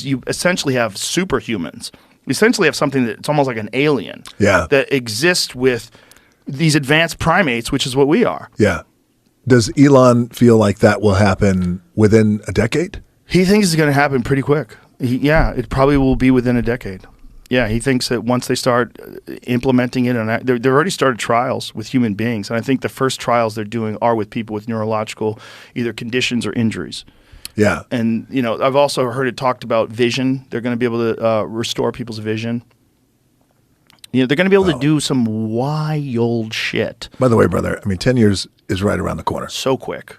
you essentially have superhumans. You essentially have something that's almost like an alien. Yeah. That exists with these advanced primates, which is what we are. Yeah. Does Elon feel like that will happen within a decade? He thinks it's going to happen pretty quick. It probably will be within a decade. Yeah, he thinks that once they start implementing it, and they've already started trials with human beings, and I think the first trials they're doing are with people with neurological either conditions or injuries. Yeah. And, I've also heard it talked about vision. They're going to be able to restore people's vision. They're going to be able to do some wild shit. By the way, brother, 10 years is right around the corner. So quick.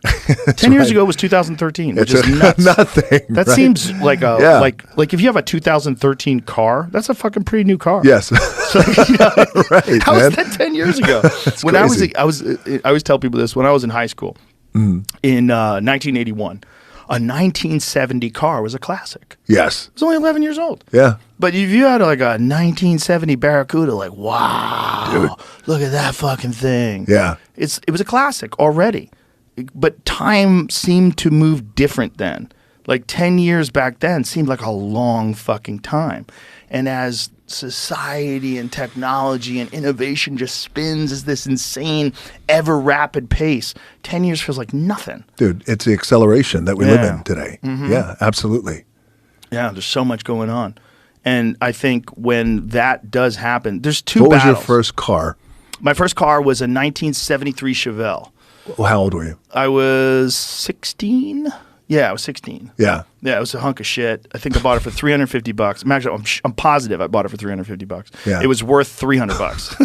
10 years ago was 2013, which is nuts. Nothing. That seems like like if you have a 2013 car, that's a fucking pretty new car. Yes. So, right. How was that 10 years ago? When crazy. I always tell people this. When I was in high school in 1981, a 1970 car was a classic. Yes. It was only 11 years old. Yeah. But if you had like a 1970 Barracuda, like, wow, dude, look at that fucking thing. Yeah. It was a classic already. But time seemed to move different then. Like 10 years back then seemed like a long fucking time. And as society and technology and innovation just spins at this insane, ever rapid pace, 10 years feels like nothing. Dude, it's the acceleration that we live in today. Mm-hmm. Yeah, absolutely. Yeah, there's so much going on. And I think when that does happen, there's two battles. What was your first car? My first car was a 1973 Chevelle. Well, how old were you? I was 16. Yeah, I was 16. Yeah. Yeah, it was a hunk of shit. I think I bought it for $350. Actually, I'm positive I bought it for $350. Yeah. It was worth $300.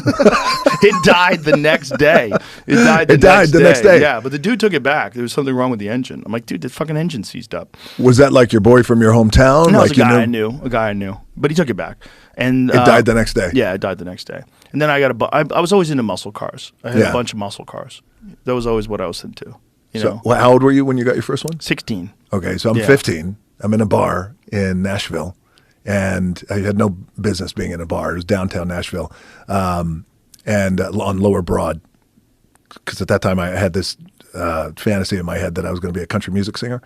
It died the next day. It died the next day. Yeah, but the dude took it back. There was something wrong with the engine. I'm like, dude, the fucking engine seized up. Was that like your boy from your hometown? No, like it was a guy I knew. But he took it back. And it died the next day? Yeah, it died the next day. And then I was always into muscle cars. I had a bunch of muscle cars. That was always what I was into. So, how old were you when you got your first one? 16. Okay, so I'm 15. I'm in a bar in Nashville, and I had no business being in a bar. It was downtown Nashville, and on Lower Broad, because at that time I had this fantasy in my head that I was going to be a country music singer.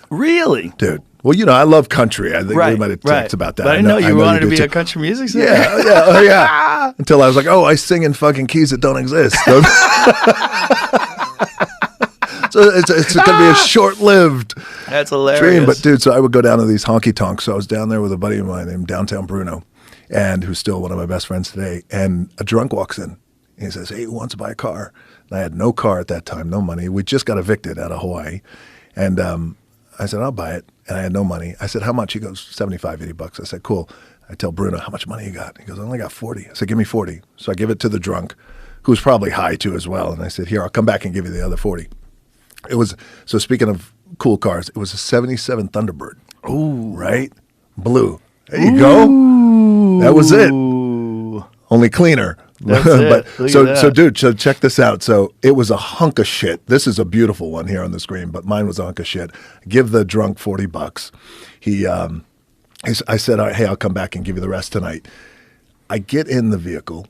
Really? Dude. Well, I love country. I think we might have talked about that. But I didn't know you wanted to be a country music singer. Yeah. Until I was like, I sing in fucking keys that don't exist. So it's going to be a short-lived That's hilarious. dream. But, dude, so I would go down to these honky-tonks. So I was down there with a buddy of mine named Downtown Bruno, and who's still one of my best friends today. And a drunk walks in. And he says, hey, who wants to buy a car? And I had no car at that time, no money. We just got evicted out of Hawaii. And I said, I'll buy it. And I had no money. I said, how much? He goes, $75, $80. I said, cool. I tell Bruno, how much money you got? He goes, I only got 40. I said, give me 40. So I give it to the drunk, who was probably high too as well. And I said, here, I'll come back and give you the other 40. So speaking of cool cars, it was a 77 Thunderbird. Ooh. Right? Blue. There you go. That was it. Only cleaner. That's it. So dude, check this out. So it was a hunk of shit. This is a beautiful one here on the screen, but mine was a hunk of shit. Give the drunk $40. I said, hey, I'll come back and give you the rest tonight. I get in the vehicle.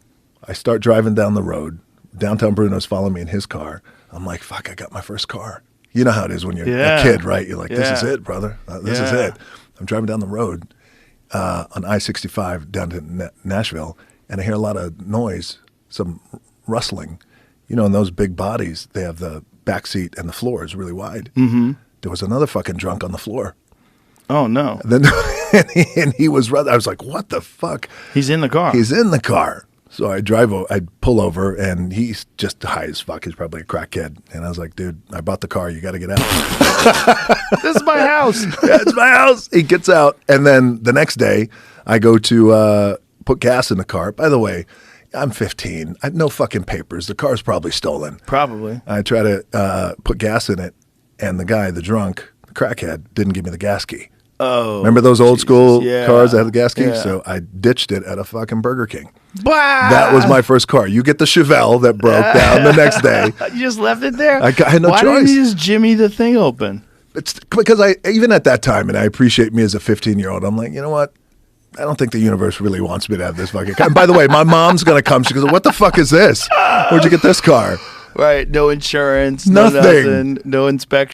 I start driving down the road. Downtown Bruno's following me in his car. I'm like, fuck, I got my first car. You know how it is when you're a kid, right? You're like, this is it, brother. This is it. I'm driving down the road on I-65 down to Nashville, and I hear a lot of noise, some rustling. And those big bodies, they have the back seat and the floor is really wide. Mm-hmm. There was another fucking drunk on the floor. Oh, no. And then he was, I was like, what the fuck? He's in the car. He's in the car. So I pull over, and he's just high as fuck. He's probably a crackhead. And I was like, dude, I bought the car. You got to get out. This is my house. Yeah, it's my house. He gets out. And then the next day, I go to put gas in the car. By the way, I'm 15. I have no fucking papers. The car's probably stolen. Probably. I try to put gas in it, and the guy, the drunk, the crackhead, didn't give me the gas key. Oh. Remember those old school cars that had the gas key? Yeah. So I ditched it at a fucking Burger King. Bah! That was my first car. You get the Chevelle that broke down the next day. You just left it there? I had no choice. Why didn't you just jimmy the thing open? It's because even at that time, and I appreciate me as a 15-year-old, I'm like, you know what? I don't think the universe really wants me to have this fucking car. And by the way, my mom's going to come. She goes, what the fuck is this? Where'd you get this car? Right. No insurance. Nothing. No inspection.